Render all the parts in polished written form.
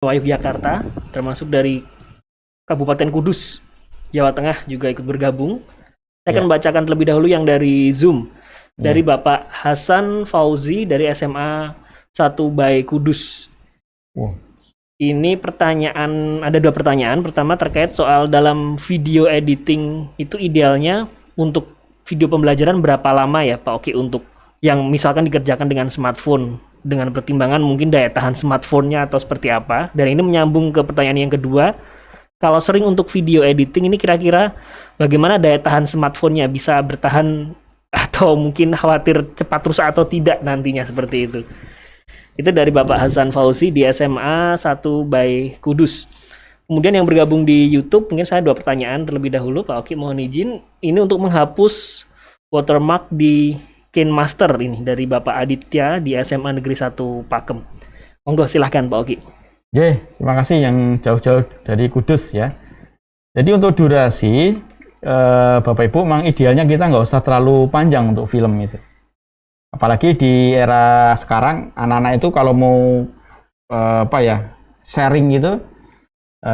Yogyakarta, termasuk dari Kabupaten Kudus, Jawa Tengah juga ikut bergabung. Saya akan Ya, bacakan terlebih dahulu yang dari Zoom. Dari ya. Bapak Hasan Fauzi dari SMA 1 by Kudus. Wow. Ini pertanyaan, ada dua pertanyaan. Pertama terkait soal dalam video editing itu idealnya untuk video pembelajaran berapa lama ya Pak Oki untuk yang misalkan dikerjakan dengan smartphone dengan pertimbangan mungkin daya tahan smartphone-nya atau seperti apa. Dan ini menyambung ke pertanyaan yang kedua. Kalau sering untuk video editing ini kira-kira bagaimana daya tahan smartphone-nya bisa bertahan atau mungkin khawatir cepat rusak atau tidak nantinya seperti itu. Itu dari Bapak Hasan Fauzi di SMA 1 by Kudus. Kemudian yang bergabung di YouTube, mungkin saya dua pertanyaan terlebih dahulu, Pak Oki mohon izin. Ini untuk menghapus watermark di KineMaster ini dari Bapak Aditya di SMA Negeri 1 Pakem. Monggo silahkan Pak Oki. Terima kasih yang jauh-jauh dari Kudus ya. Jadi untuk durasi, Bapak Ibu, memang idealnya kita nggak usah terlalu panjang untuk film itu. Apalagi di era sekarang, anak-anak itu kalau mau sharing gitu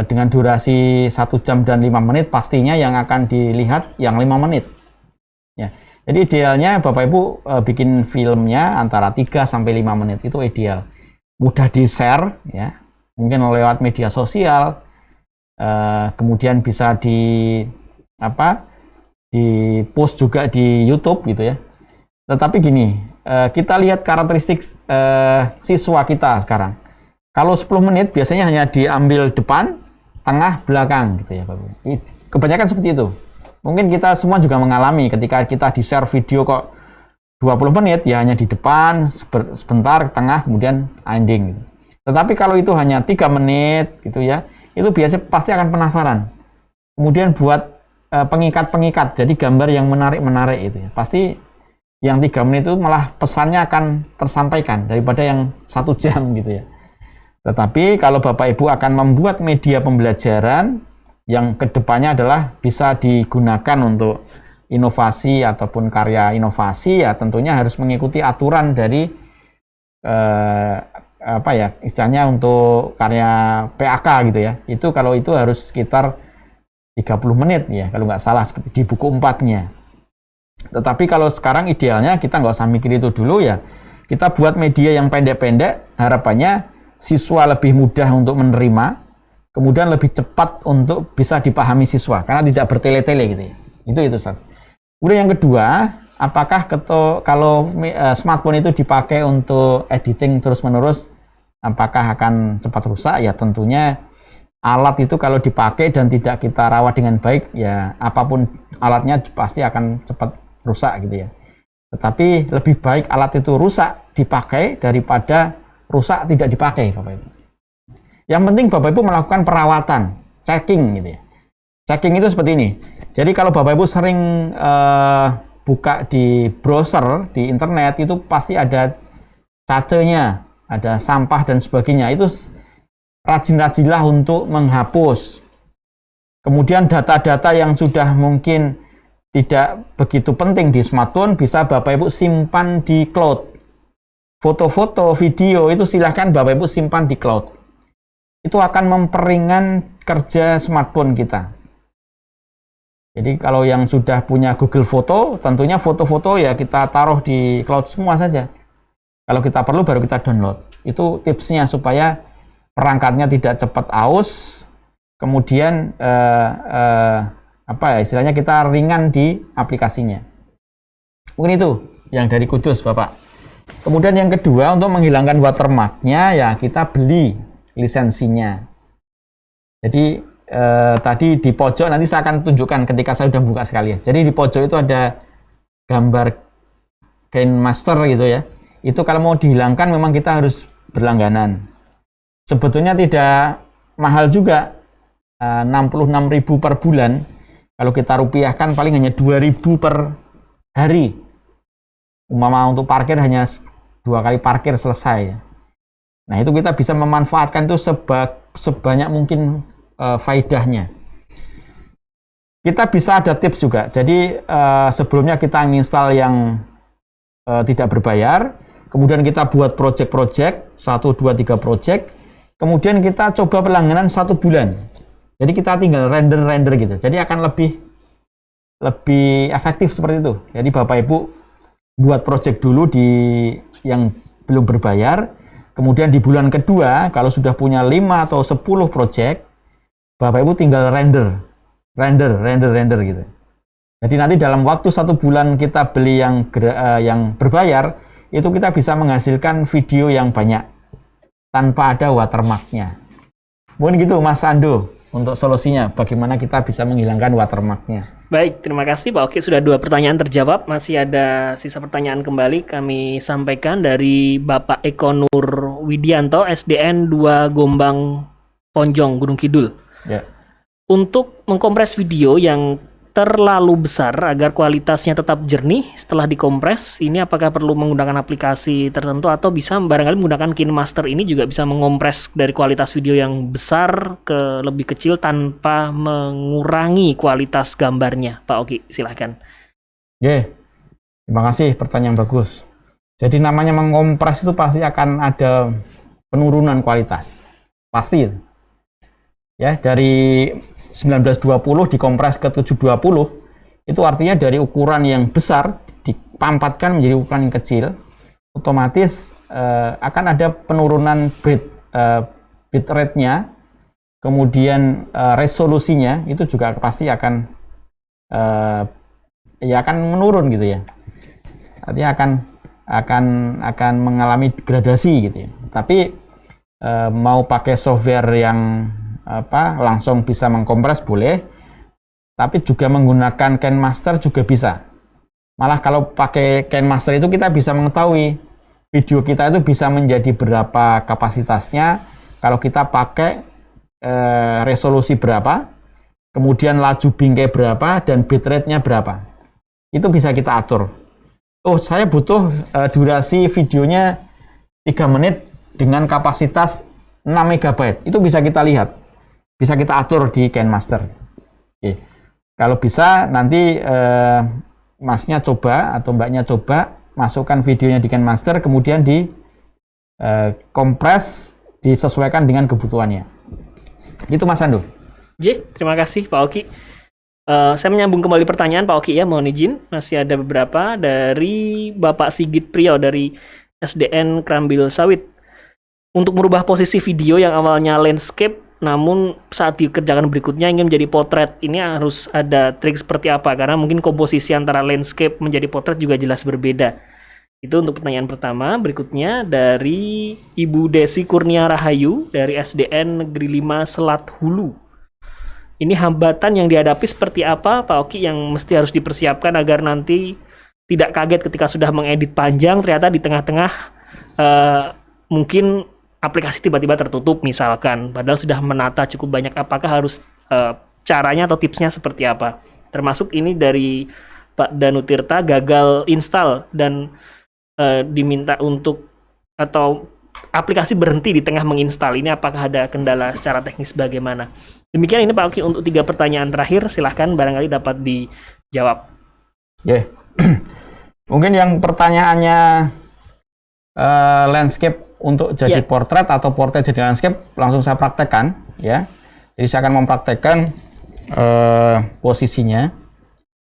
dengan durasi 1 jam dan 5 menit, pastinya yang akan dilihat yang 5 menit. Ya. Jadi idealnya Bapak Ibu bikin filmnya antara 3 sampai 5 menit, itu ideal. Mudah di-share ya. Mungkin lewat media sosial, kemudian bisa di post juga di YouTube gitu ya. Tetapi gini, kita lihat karakteristik siswa kita sekarang. Kalau 10 menit biasanya hanya diambil depan, tengah, belakang gitu ya Bapak. Kebanyakan seperti itu. Mungkin kita semua juga mengalami ketika kita di-share video kok 20 menit ya hanya di depan, sebentar, tengah, kemudian ending gitu. Tetapi kalau itu hanya 3 menit gitu ya, itu biasanya pasti akan penasaran. Kemudian buat pengikat-pengikat, jadi gambar yang menarik-menarik itu ya. Pasti yang 3 menit itu malah pesannya akan tersampaikan daripada yang 1 jam gitu ya. Tetapi kalau Bapak Ibu akan membuat media pembelajaran yang kedepannya adalah bisa digunakan untuk inovasi ataupun karya inovasi, ya tentunya harus mengikuti aturan dari istilahnya untuk karya PAK gitu ya. Itu kalau itu harus sekitar 30 menit ya, kalau nggak salah seperti di buku 4-nya. Tetapi kalau sekarang idealnya kita nggak usah mikir itu dulu ya. Kita buat media yang pendek-pendek, harapannya siswa lebih mudah untuk menerima, kemudian lebih cepat untuk bisa dipahami siswa, karena tidak bertele-tele gitu ya. Itu Ustaz. Kemudian yang kedua, apakah kalau smartphone itu dipakai untuk editing terus-menerus, apakah akan cepat rusak? Ya tentunya alat itu kalau dipakai dan tidak kita rawat dengan baik, ya apapun alatnya pasti akan cepat rusak gitu ya. Tetapi lebih baik alat itu rusak dipakai daripada rusak tidak dipakai, Bapak Ibu. Yang penting Bapak Ibu melakukan perawatan, checking gitu ya. Checking itu seperti ini. Jadi kalau Bapak Ibu sering buka di browser, di internet, itu pasti ada cacenya, ada sampah dan sebagainya. Itu rajin-rajinlah untuk menghapus. Kemudian data-data yang sudah mungkin tidak begitu penting di smartphone bisa Bapak Ibu simpan di cloud. Foto-foto, video itu silahkan Bapak Ibu simpan di cloud. Itu akan memperingan kerja smartphone kita. Jadi kalau yang sudah punya Google Foto, tentunya foto-foto ya kita taruh di cloud semua saja. Kalau kita perlu baru kita download. Itu tipsnya supaya perangkatnya tidak cepat aus, kemudian istilahnya kita ringan di aplikasinya. Mungkin itu yang dari Kudus, Bapak. Kemudian yang kedua, untuk menghilangkan watermark-nya ya kita beli lisensinya. Jadi tadi di pojok nanti saya akan tunjukkan ketika saya sudah buka sekalian. Jadi di pojok itu ada gambar KineMaster gitu ya. Itu kalau mau dihilangkan memang kita harus berlangganan. Sebetulnya tidak mahal juga, 66.000 per bulan. Kalau kita rupiahkan paling hanya 2.000 per hari. Umpama untuk parkir hanya 2 kali parkir selesai. Nah itu kita bisa memanfaatkan itu sebanyak mungkin faedahnya. Kita bisa ada tips juga. Jadi sebelumnya kita menginstal yang tidak berbayar. Kemudian kita buat project-project, 1, 2, 3 project. kemudian kita coba berlangganan 1 bulan. Jadi kita tinggal render gitu. Jadi akan lebih efektif seperti itu. Jadi Bapak Ibu buat project dulu yang belum berbayar, kemudian di bulan kedua kalau sudah punya 5 atau 10 project, Bapak Ibu tinggal render gitu. Jadi nanti dalam waktu 1 bulan kita beli yang berbayar, itu kita bisa menghasilkan video yang banyak tanpa ada watermarknya. Mungkin gitu Mas Ando untuk solusinya, bagaimana kita bisa menghilangkan watermarknya. Baik, terima kasih Pak Oki. Sudah 2 pertanyaan terjawab. Masih ada sisa pertanyaan kembali kami sampaikan dari Bapak Eko Nur Widianto, SDN 2 Gombang Ponjong, Gunung Kidul. Ya. Untuk mengkompres video yang terlalu besar agar kualitasnya tetap jernih setelah dikompres, ini apakah perlu menggunakan aplikasi tertentu atau bisa barangkali menggunakan KineMaster ini juga bisa mengompres dari kualitas video yang besar ke lebih kecil tanpa mengurangi kualitas gambarnya? Pak Oki, silahkan. Terima kasih, pertanyaan bagus. Jadi namanya mengompres itu pasti akan ada penurunan kualitas. Pasti itu. Ya, dari 1920 dikompres ke 720, itu artinya dari ukuran yang besar dipampatkan menjadi ukuran yang kecil, otomatis akan ada penurunan bitrate-nya, kemudian resolusinya itu juga pasti akan menurun gitu ya. Artinya akan mengalami degradasi gitu ya. Tapi mau pakai software yang langsung bisa mengkompres boleh, tapi juga menggunakan KineMaster juga bisa. Malah kalau pakai KineMaster itu kita bisa mengetahui video kita itu bisa menjadi berapa kapasitasnya kalau kita pakai resolusi berapa, kemudian laju bingkai berapa, dan bitrate-nya berapa. Itu bisa kita atur. Oh, saya butuh durasi videonya 3 menit dengan kapasitas 6 MB. Itu bisa kita lihat. Bisa kita atur di KineMaster. Oke. Kalau bisa nanti masnya coba atau mbaknya coba masukkan videonya di KineMaster, kemudian di kompres, disesuaikan dengan kebutuhannya. Itu Mas Ando. Terima kasih Pak Oki. Saya menyambung kembali pertanyaan Pak Oki ya, mohon izin. Masih ada beberapa dari Bapak Sigit Priyo dari SDN Krambil Sawit. Untuk merubah posisi video yang awalnya landscape namun saat dikerjakan berikutnya ingin menjadi potret, ini harus ada trik seperti apa? Karena mungkin komposisi antara landscape menjadi potret juga jelas berbeda. Itu untuk pertanyaan pertama. Berikutnya dari Ibu Desi Kurnia Rahayu dari SDN Negeri 5 Selat Hulu. Ini hambatan yang dihadapi seperti apa Pak Oki yang mesti harus dipersiapkan agar nanti tidak kaget ketika sudah mengedit panjang ternyata di tengah-tengah mungkin aplikasi tiba-tiba tertutup misalkan, padahal sudah menata cukup banyak. Apakah harus caranya atau tipsnya seperti apa? Termasuk ini dari Pak Danutirta, gagal install dan diminta untuk atau aplikasi berhenti di tengah menginstal. Ini apakah ada kendala secara teknis bagaimana? Demikian ini Pak Oki untuk 3 pertanyaan terakhir, silahkan barangkali dapat dijawab. Mungkin yang pertanyaannya landscape untuk jadi portrait atau portrait jadi landscape langsung saya praktekkan ya. Jadi saya akan mempraktekkan posisinya.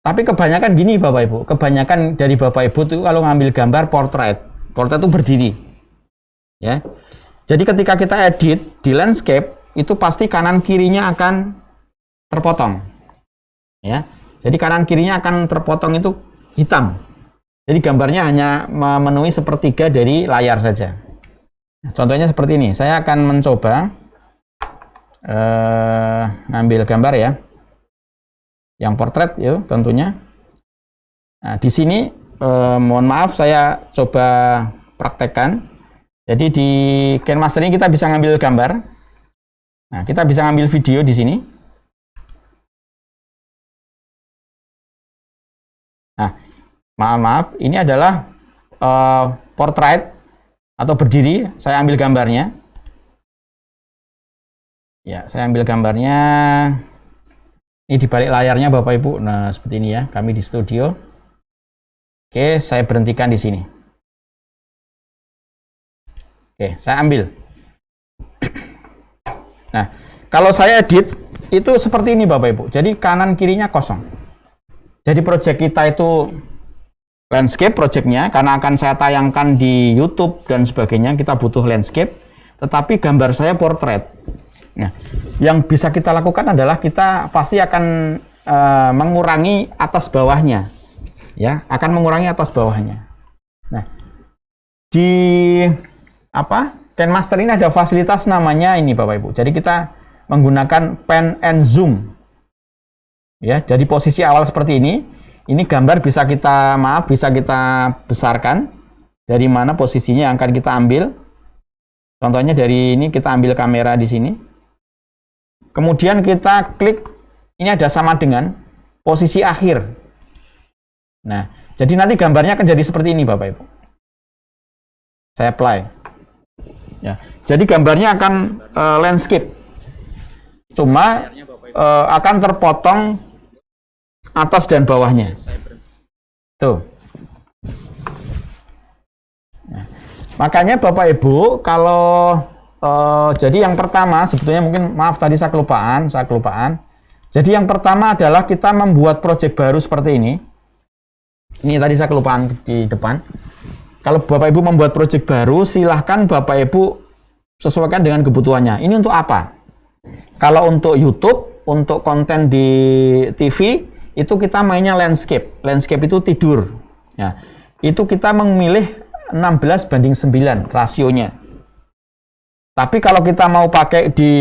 Tapi kebanyakan gini Bapak Ibu, kebanyakan dari Bapak Ibu tuh kalau ngambil gambar portrait itu berdiri. Ya. Jadi ketika kita edit di landscape itu pasti kanan kirinya akan terpotong. Ya. Jadi kanan kirinya akan terpotong itu hitam. Jadi gambarnya hanya memenuhi sepertiga dari layar saja. Contohnya seperti ini. Saya akan mencoba ngambil gambar ya, yang portrait ya tentunya. Nah, di sini mohon maaf saya coba praktekkan. Jadi di KineMaster ini kita bisa ngambil gambar. Nah, kita bisa ngambil video di sini. Nah, maaf, ini adalah portrait atau berdiri. Saya ambil gambarnya. Ya, saya ambil gambarnya. Ini di balik layarnya Bapak Ibu. Nah, seperti ini ya. Kami di studio. Oke, saya berhentikan di sini. Oke, saya ambil. Nah, kalau saya edit itu seperti ini Bapak Ibu. Jadi kanan kirinya kosong. Jadi project kita itu landscape projectnya, karena akan saya tayangkan di YouTube dan sebagainya, kita butuh landscape. Tetapi gambar saya portrait. Nah, yang bisa kita lakukan adalah kita pasti akan mengurangi atas bawahnya, ya, akan mengurangi atas bawahnya. Nah, di KineMaster ini ada fasilitas namanya ini Bapak Ibu. Jadi kita menggunakan pan and zoom. Ya, jadi posisi awal seperti ini gambar bisa kita besarkan dari mana posisinya yang akan kita ambil. Contohnya dari ini kita ambil kamera di sini. Kemudian kita klik, ini ada sama dengan posisi akhir. Nah, jadi nanti gambarnya akan jadi seperti ini Bapak Ibu. Saya apply. Ya, jadi gambarnya akan landscape. Cuma akan terpotong atas dan bawahnya. Tuh. Nah, makanya Bapak Ibu kalau jadi yang pertama sebetulnya mungkin maaf tadi saya kelupaan. Jadi yang pertama adalah kita membuat project baru seperti ini. Ini tadi saya kelupaan di depan. Kalau Bapak Ibu membuat project baru, silahkan Bapak Ibu sesuaikan dengan kebutuhannya. Ini untuk apa? Kalau untuk YouTube, untuk konten di TV, itu kita mainnya landscape. Landscape itu tidur. Ya, itu kita memilih 16:9 rasionya. Tapi kalau kita mau pakai di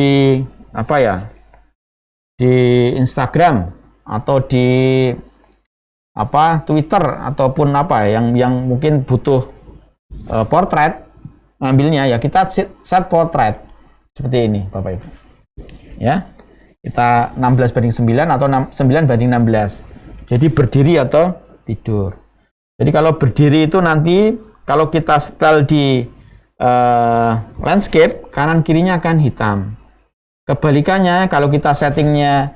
di Instagram atau di Twitter ataupun yang mungkin butuh portrait ngambilnya, ya kita set portrait seperti ini Bapak Ibu. Ya. Kita 16:9 atau 9:16. Jadi berdiri atau tidur. Jadi kalau berdiri itu nanti kalau kita setel di landscape, kanan kirinya akan hitam. Kebalikannya kalau kita settingnya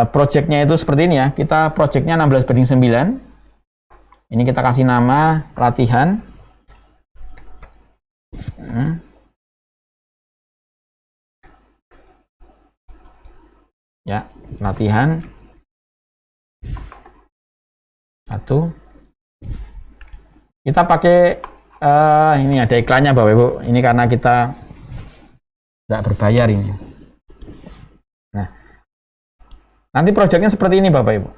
projectnya itu seperti ini ya, kita projectnya 16:9. Ini kita kasih nama latihan. Ya, latihan 1. Kita pakai ini ada iklannya Bapak Ibu. Ini karena kita nggak berbayar ini. Nah, nanti projectnya seperti ini Bapak Ibu.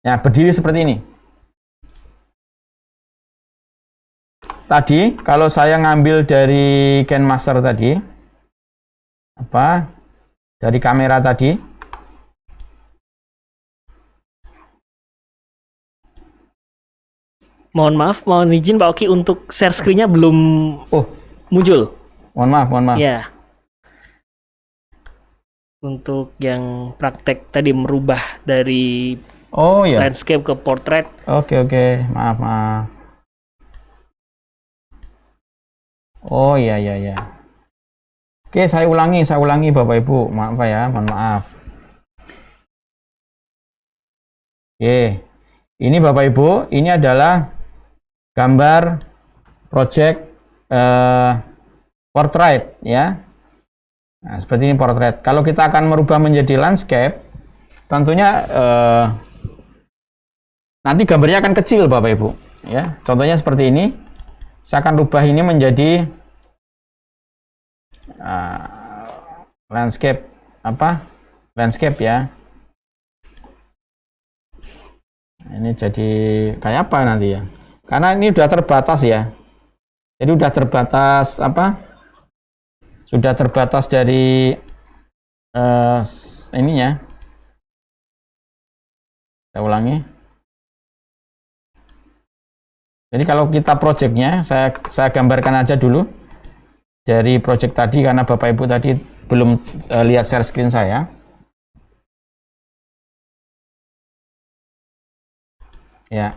Ya, berdiri seperti ini. Tadi kalau saya ngambil dari KineMaster tadi, dari kamera tadi, Mohon maaf, mohon izin Pak Oki untuk share screen-nya belum muncul. Mohon maaf. Ya. Untuk yang praktek tadi merubah dari landscape ke portrait. Oke, maaf. Oh iya. Oke, saya ulangi Bapak Ibu. Maaf ya, mohon maaf. Oke. Ini Bapak Ibu, ini adalah gambar project portrait ya. Nah, seperti ini portrait. Kalau kita akan merubah menjadi landscape, tentunya nanti gambarnya akan kecil Bapak Ibu ya. Contohnya seperti ini. Saya akan rubah ini menjadi landscape ya. Ini jadi kayak apa nanti ya? Karena ini udah terbatas ya. Jadi udah terbatas sudah terbatas dari ininya. Saya ulangi. Jadi kalau kita projectnya, saya gambarkan aja dulu dari project tadi karena Bapak Ibu tadi belum lihat share screen saya. Ya,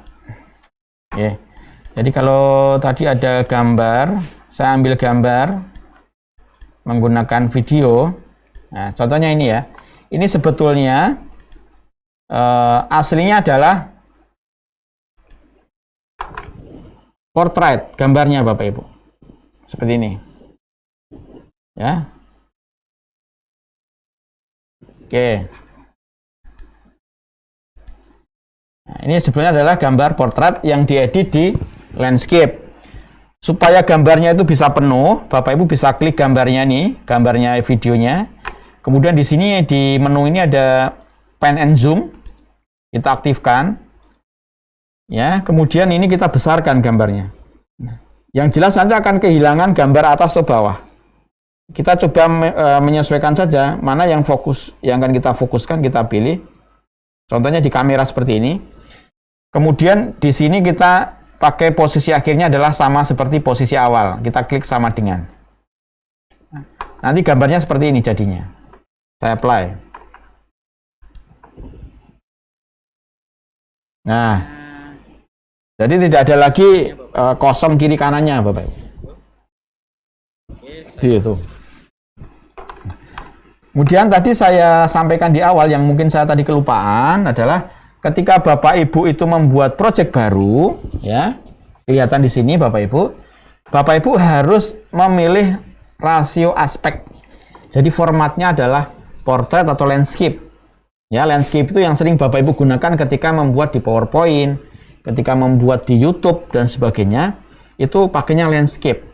jadi kalau tadi ada gambar, saya ambil gambar menggunakan video. Nah, contohnya ini ya. Ini sebetulnya aslinya adalah portrait gambarnya Bapak Ibu. Seperti ini. Ya. Oke. Nah, ini sebenarnya adalah gambar portrait yang diedit di landscape. Supaya gambarnya itu bisa penuh, Bapak Ibu bisa klik gambarnya nih, gambarnya videonya. Kemudian di sini di menu ini ada pan and zoom. Kita aktifkan. Ya, kemudian ini kita besarkan gambarnya. Nah, yang jelas nanti akan kehilangan gambar atas atau bawah. Kita coba menyesuaikan saja mana yang fokus, yang akan kita fokuskan, kita pilih. Contohnya di kamera seperti ini. Kemudian di sini kita pakai posisi akhirnya adalah sama seperti posisi awal. Kita klik sama dengan. Nanti gambarnya seperti ini jadinya. Saya apply. Nah, jadi tidak ada lagi kosong kiri kanannya, Bapak Ibu. Itu. Kemudian tadi saya sampaikan di awal yang mungkin saya tadi kelupaan adalah ketika Bapak Ibu itu membuat project baru, ya, kelihatan di sini Bapak Ibu harus memilih rasio aspek. Jadi formatnya adalah portrait atau landscape. Ya, landscape itu yang sering Bapak Ibu gunakan ketika membuat di PowerPoint, ketika membuat di YouTube dan sebagainya, itu pakainya landscape.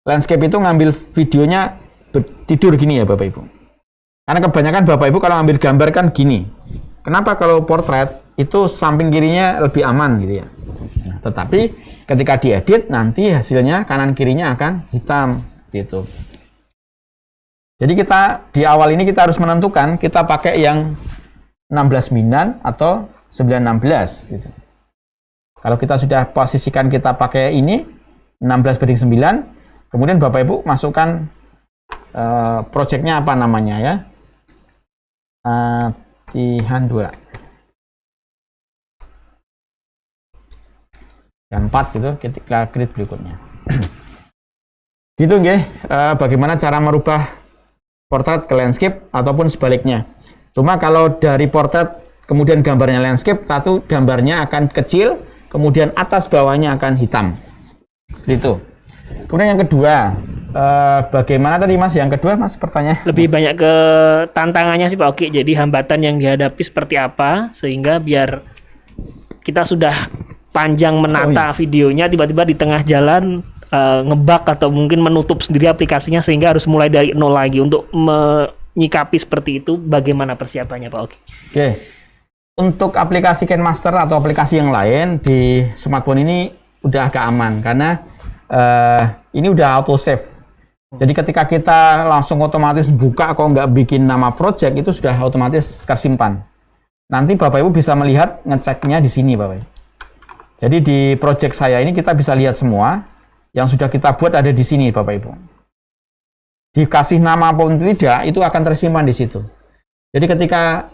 Landscape itu ngambil videonya tidur gini ya Bapak Ibu. Karena kebanyakan Bapak Ibu kalau ambil gambar kan gini. Kenapa kalau portrait itu samping kirinya lebih aman gitu ya. Nah, tetapi ketika diedit nanti hasilnya kanan kirinya akan hitam gitu. Jadi kita di awal ini kita harus menentukan kita pakai yang 16:9 atau 9:16 gitu. Kalau kita sudah posisikan kita pakai ini 16:9, kemudian Bapak Ibu masukkan projectnya apa namanya ya. Latihan 2 dan 4 gitu, kita klik berikutnya. Gitu nggih, bagaimana cara merubah portrait ke landscape ataupun sebaliknya. Cuma kalau dari portrait kemudian gambarnya landscape, satu gambarnya akan kecil, kemudian atas bawahnya akan hitam. Gitu. Kemudian yang kedua, bagaimana tadi Mas? Yang kedua Mas pertanyaan. Lebih banyak ke tantangannya sih Pak Oki. Jadi hambatan yang dihadapi seperti apa sehingga biar kita sudah panjang menata videonya tiba-tiba di tengah jalan ngebug atau mungkin menutup sendiri aplikasinya sehingga harus mulai dari nol lagi. Untuk menyikapi seperti itu bagaimana persiapannya Pak Oki? Oke. Untuk aplikasi KineMaster atau aplikasi yang lain di smartphone ini udah agak aman karena ini udah auto save. Jadi ketika kita langsung otomatis buka kok nggak bikin nama project itu sudah otomatis tersimpan. Nanti Bapak Ibu bisa melihat ngeceknya di sini Bapak Ibu. Jadi di project saya ini kita bisa lihat semua yang sudah kita buat ada di sini Bapak Ibu. Dikasih nama pun tidak itu akan tersimpan di situ. Jadi ketika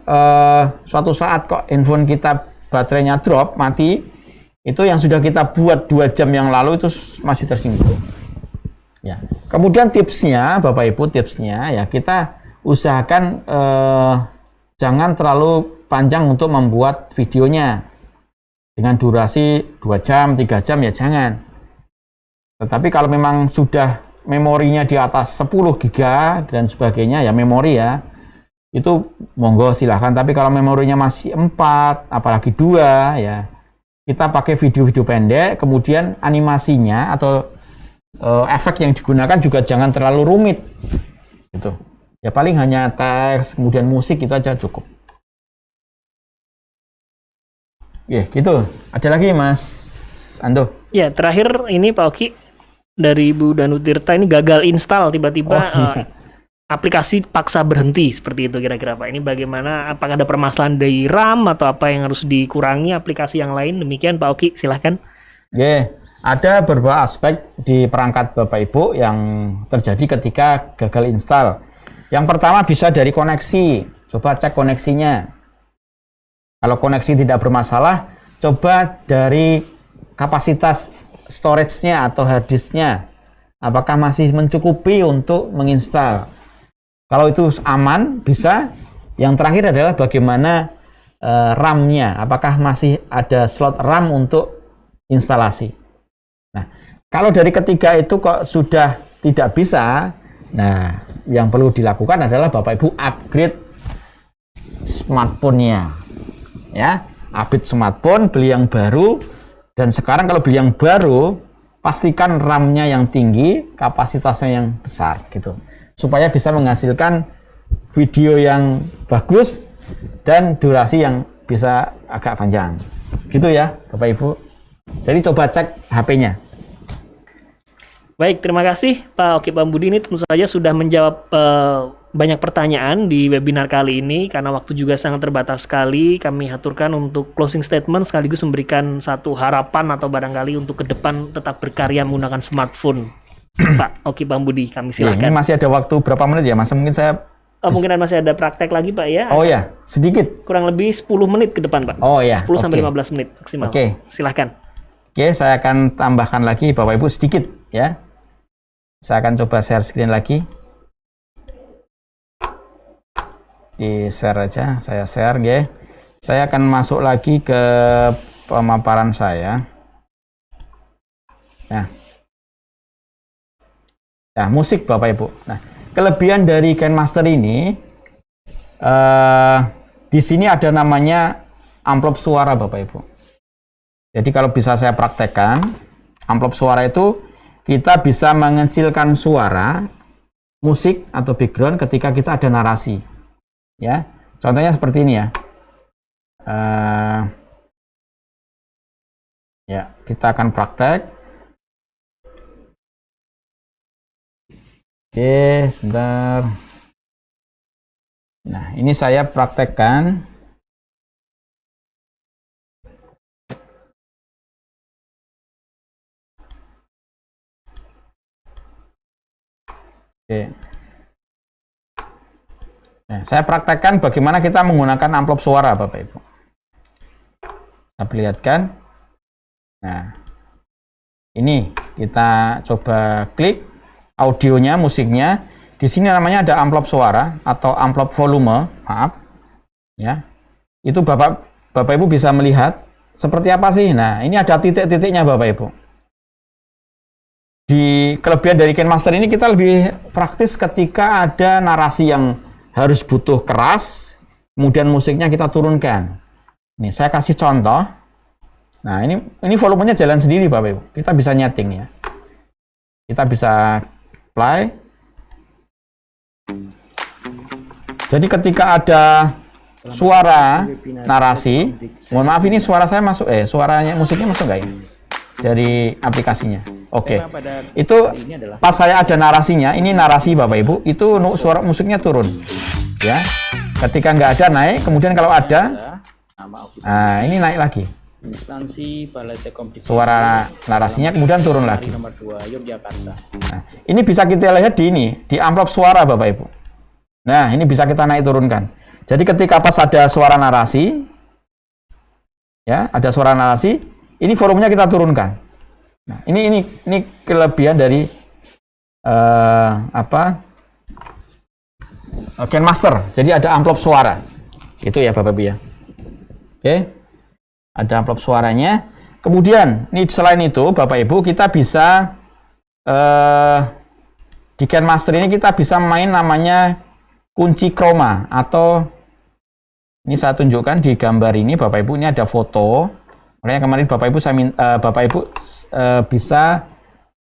suatu saat kok handphone kita baterainya drop mati, itu yang sudah kita buat 2 jam yang lalu itu masih tersimpan. Ya. Kemudian tipsnya, Bapak Ibu, tipsnya ya kita usahakan jangan terlalu panjang untuk membuat videonya dengan durasi 2 jam, 3 jam ya jangan. Tetapi kalau memang sudah memorinya di atas 10 GB dan sebagainya ya memori ya itu monggo silahkan. Tapi kalau memorinya masih 4, apalagi 2 ya kita pakai video-video pendek, kemudian animasinya atau efek yang digunakan juga jangan terlalu rumit gitu. Ya paling hanya teks kemudian musik itu aja cukup. Ya gitu. Ada lagi Mas Ando? Ya terakhir ini Pak Oki dari Ibu Danu Tirta ini gagal install tiba-tiba aplikasi paksa berhenti seperti itu kira-kira Pak. Ini bagaimana? Apakah ada permasalahan dari RAM atau apa yang harus dikurangi aplikasi yang lain? Demikian Pak Oki, silahkan. Ada beberapa aspek di perangkat Bapak Ibu yang terjadi ketika gagal install. Yang pertama bisa dari koneksi. Coba cek koneksinya. Kalau koneksi tidak bermasalah, coba dari kapasitas storage-nya atau hard disk-nya. Apakah masih mencukupi untuk menginstal? Kalau itu aman, bisa. Yang terakhir adalah bagaimana RAM-nya. Apakah masih ada slot RAM untuk instalasi? Nah, kalau dari ketiga itu kok sudah tidak bisa, Nah, yang perlu dilakukan adalah Bapak Ibu upgrade smartphone-nya. Ya, upgrade smartphone, beli yang baru. Dan sekarang kalau beli yang baru, pastikan RAM-nya yang tinggi, kapasitasnya yang besar gitu. Supaya bisa menghasilkan video yang bagus dan durasi yang bisa agak panjang. Gitu ya, Bapak Ibu. Jadi coba cek HP-nya. Baik, terima kasih Pak Oki Pambudi, ini tentu saja sudah menjawab banyak pertanyaan di webinar kali ini. Karena waktu juga sangat terbatas sekali, kami aturkan untuk closing statement sekaligus memberikan satu harapan atau barangkali untuk ke depan tetap berkarya menggunakan smartphone. Pak Oki Pambudi, kami Ini silakan. masih ada waktu berapa menit ya, Mas? Mungkin saya Mungkin masih ada praktek lagi Pak ya? Oh ya, sedikit. Kurang lebih 10 menit ke depan Pak. Oh ya, 10 sampai oke. 15 menit maksimal. Oke. Silahkan. Oke, saya akan tambahkan lagi Bapak Ibu sedikit ya. Saya akan coba share screen lagi. Di share aja, saya share ya. Saya akan masuk lagi ke pemaparan saya. Nah, musik Bapak Ibu. Nah, kelebihan dari KineMaster ini di sini ada namanya amplop suara Bapak Ibu. Jadi kalau bisa saya praktekkan, amplop suara itu kita bisa mengecilkan suara musik atau background ketika kita ada narasi. Ya, contohnya seperti ini ya. Ya, kita akan praktek. Oke, sebentar. Nah, ini saya praktekkan. Oke. Nah, saya praktekkan bagaimana kita menggunakan amplop suara, Bapak Ibu. Saya perlihatkan. Nah, ini kita coba klik audionya, musiknya. Di sini namanya ada amplop suara atau amplop volume, maaf. Ya. Itu Bapak Ibu bisa melihat seperti apa sih? Nah, ini ada titik-titiknya Bapak Ibu. Di kelebihan dari KineMaster ini kita lebih praktis ketika ada narasi yang harus butuh keras, kemudian musiknya kita turunkan. Nih, saya kasih contoh. Nah, ini volumenya jalan sendiri Bapak Ibu. Kita bisa nyeting ya. Kita bisa play. Jadi ketika ada suara narasi, mohon maaf ini suara saya masuk, suaranya musiknya masuk nggak ini? Dari aplikasinya. Oke. Itu pas saya ada narasinya, ini narasi Bapak Ibu, itu suara musiknya turun. Ya. Ketika nggak ada naik, kemudian kalau ada, nah ini naik lagi. Instansi Balai Telekomunikasi Suara narasinya kemudian turun lagi. nomor 2 Yogyakarta. Nah, ini bisa kita lihat di amplop suara Bapak Ibu. Nah, ini bisa kita naik turunkan. Jadi ketika pas ada suara narasi, ya, ada suara narasi, ini volumenya kita turunkan. Nah, ini kelebihan dari KineMaster. Jadi ada amplop suara. Itu ya Bapak Ibu ya. Oke. Ada amplop suaranya. Kemudian, ini selain itu Bapak Ibu kita bisa di KineMaster ini kita bisa main namanya kunci chroma, atau ini saya tunjukkan di gambar ini Bapak Ibu, ini ada foto. Makanya kemarin Bapak Ibu Bapak Ibu bisa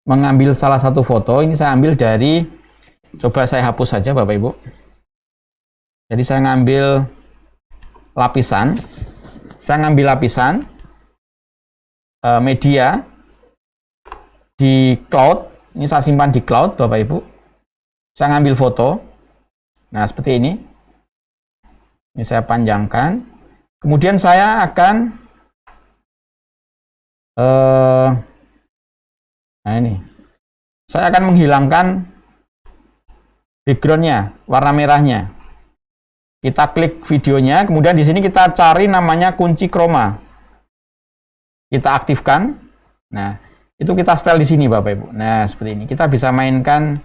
mengambil salah satu foto. Ini saya ambil dari, coba saya hapus saja Bapak Ibu. Jadi saya ngambil lapisan. Saya ngambil lapisan media di cloud. Ini saya simpan di cloud Bapak Ibu. Saya ngambil foto. Nah, seperti ini. Ini saya panjangkan. Kemudian saya akan nah ini. Saya akan menghilangkan backgroundnya, warna merahnya. Kita klik videonya, kemudian di sini kita cari namanya kunci chroma. Kita aktifkan. Nah, itu kita setel di sini Bapak Ibu. Nah, seperti ini. Kita bisa mainkan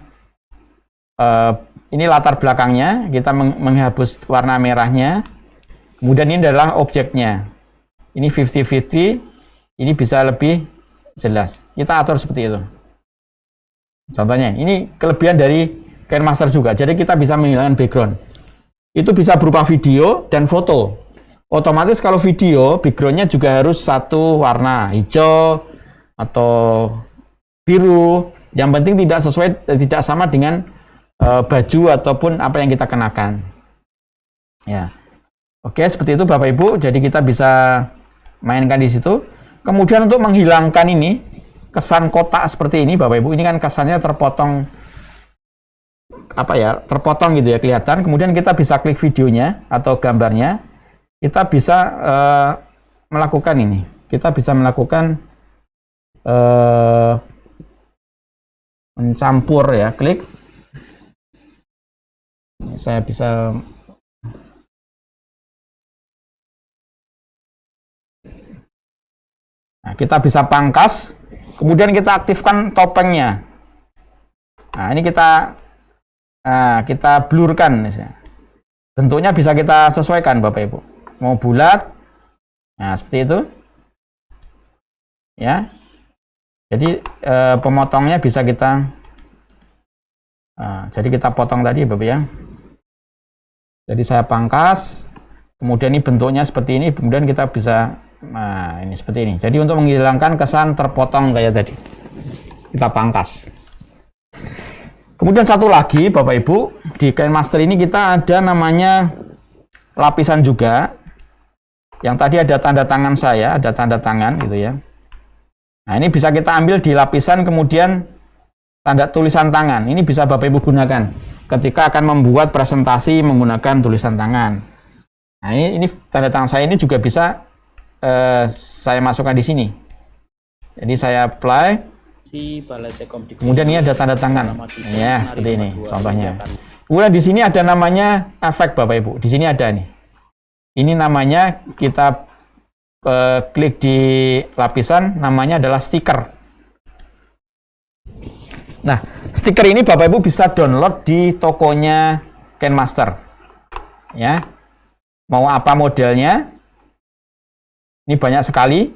ini latar belakangnya, kita menghapus warna merahnya. Kemudian ini adalah objeknya. Ini 50-50, ini bisa lebih jelas. Kita atur seperti itu. Contohnya, ini kelebihan dari KineMaster juga. Jadi kita bisa menghilangkan background. Itu bisa berupa video dan foto. Otomatis kalau video, backgroundnya juga harus satu warna, hijau atau biru. Yang penting tidak sesuai, tidak sama dengan baju ataupun apa yang kita kenakan. Ya, oke, seperti itu Bapak Ibu. Jadi kita bisa mainkan di situ. Kemudian untuk menghilangkan ini, kesan kotak seperti ini Bapak Ibu, ini kan kesannya terpotong, apa ya, terpotong gitu ya, kelihatan. Kemudian kita bisa klik videonya atau gambarnya, kita bisa melakukan ini, kita bisa melakukan mencampur ya, klik. Saya bisa kita bisa pangkas, kemudian kita aktifkan topengnya. Nah, ini kita blurkan. Bentuknya bisa kita sesuaikan Bapak Ibu. Mau bulat, nah seperti itu. Ya. Jadi pemotongnya bisa kita, jadi kita potong tadi Bapak ya. Jadi saya pangkas, kemudian ini bentuknya seperti ini, kemudian kita bisa, nah ini seperti ini. Jadi untuk menghilangkan kesan terpotong kayak tadi, kita pangkas. Kemudian satu lagi Bapak Ibu, di KineMaster ini kita ada namanya lapisan juga. Yang tadi ada tanda tangan saya, ada tanda tangan gitu ya. Nah ini bisa kita ambil di lapisan, kemudian tanda tulisan tangan. Ini bisa Bapak Ibu gunakan ketika akan membuat presentasi menggunakan tulisan tangan. Nah ini tanda tangan saya ini juga bisa saya masukkan di sini. Jadi saya apply, kemudian ini ada tanda tangan. Ya, seperti ini contohnya. Kemudian di sini ada namanya efek Bapak Ibu. Di sini ada nih. Ini namanya, kita klik di lapisan, namanya adalah stiker. Nah, stiker ini Bapak Ibu bisa download di tokonya KineMaster. Ya. Mau apa modelnya? Ini banyak sekali.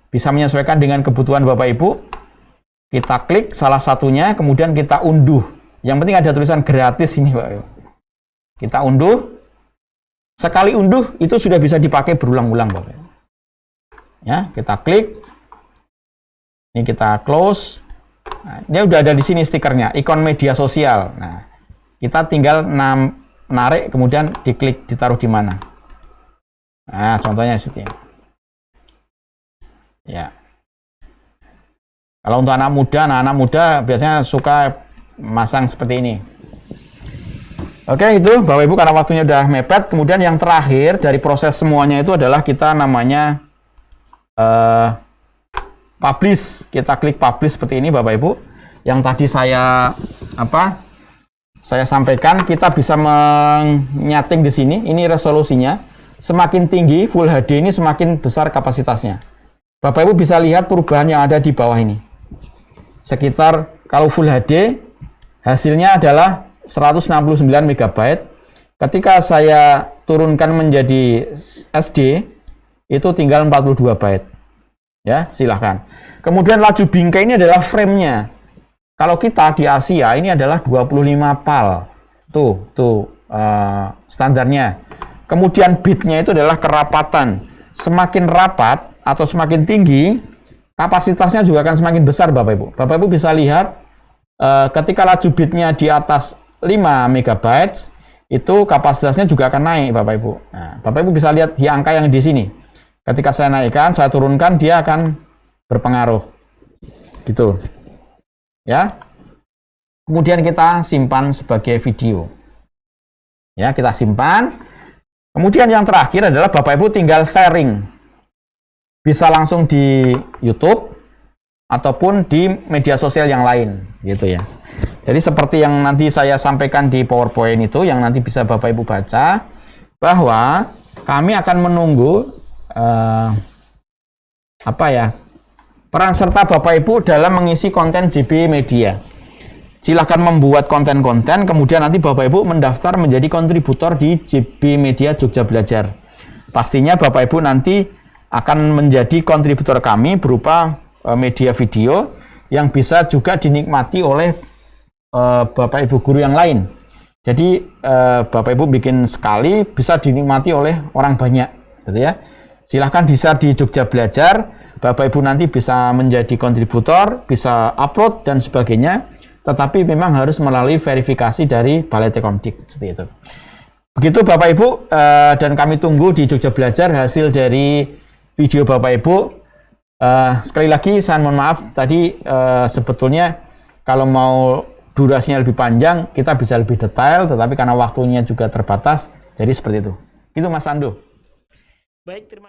Bisa menyesuaikan dengan kebutuhan Bapak Ibu. Kita klik salah satunya, kemudian kita unduh. Yang penting ada tulisan gratis ini Bapak Ibu. Kita unduh. Sekali unduh itu sudah bisa dipakai berulang-ulang Bapak Ibu. Ya, kita klik. Ini kita close. Nah, dia udah ada di sini stikernya, ikon media sosial. Nah, kita tinggal menarik, kemudian diklik, ditaruh di mana. Nah, contohnya seperti ini. Ya. Kalau untuk anak muda biasanya suka masang seperti ini. Oke, itu Bapak Ibu, karena waktunya udah mepet. Kemudian yang terakhir dari proses semuanya itu adalah kita namanya publish. Kita klik publish seperti ini Bapak Ibu. Yang tadi saya sampaikan, kita bisa menyating di sini. Ini resolusinya. Semakin tinggi Full HD ini semakin besar kapasitasnya. Bapak Ibu bisa lihat perubahan yang ada di bawah ini. Sekitar kalau Full HD hasilnya adalah 169 MB. Ketika saya turunkan menjadi SD itu tinggal 42 byte. Ya, silahkan. Kemudian laju bingkai ini adalah frame-nya. Kalau kita di Asia ini adalah 25 pal. Tuh standarnya. Kemudian bitnya itu adalah kerapatan. Semakin rapat atau semakin tinggi, kapasitasnya juga akan semakin besar Bapak Ibu. Bapak Ibu bisa lihat ketika laju bitnya di atas 5 MB, itu kapasitasnya juga akan naik Bapak Ibu. Nah, Bapak Ibu bisa lihat di angka yang di sini. Ketika saya naikkan, saya turunkan, dia akan berpengaruh. Gitu. Ya. Kemudian kita simpan sebagai video. Ya, kita simpan. Kemudian yang terakhir adalah Bapak Ibu tinggal sharing. Bisa langsung di YouTube ataupun di media sosial yang lain, gitu ya. Jadi seperti yang nanti saya sampaikan di PowerPoint itu, yang nanti bisa Bapak Ibu baca, bahwa kami akan menunggu peran serta Bapak Ibu dalam mengisi konten JB Media. Silahkan membuat konten-konten, kemudian nanti Bapak Ibu mendaftar menjadi kontributor di JB Media Jogja Belajar. Pastinya Bapak Ibu nanti akan menjadi kontributor kami berupa media video yang bisa juga dinikmati oleh Bapak Ibu guru yang lain. Jadi Bapak Ibu bikin sekali bisa dinikmati oleh orang banyak, gitu ya. Silahkan di-share di Jogja Belajar. Bapak Ibu nanti bisa menjadi kontributor, bisa upload dan sebagainya. Tetapi memang harus melalui verifikasi dari Balai Tekomdik, seperti itu. Begitu Bapak Ibu, dan kami tunggu di Jogja Belajar hasil dari video Bapak Ibu. Sekali lagi saya mohon maaf tadi sebetulnya kalau mau durasinya lebih panjang kita bisa lebih detail, tetapi karena waktunya juga terbatas jadi seperti itu. Itu Mas Ando. Baik, terima kasih.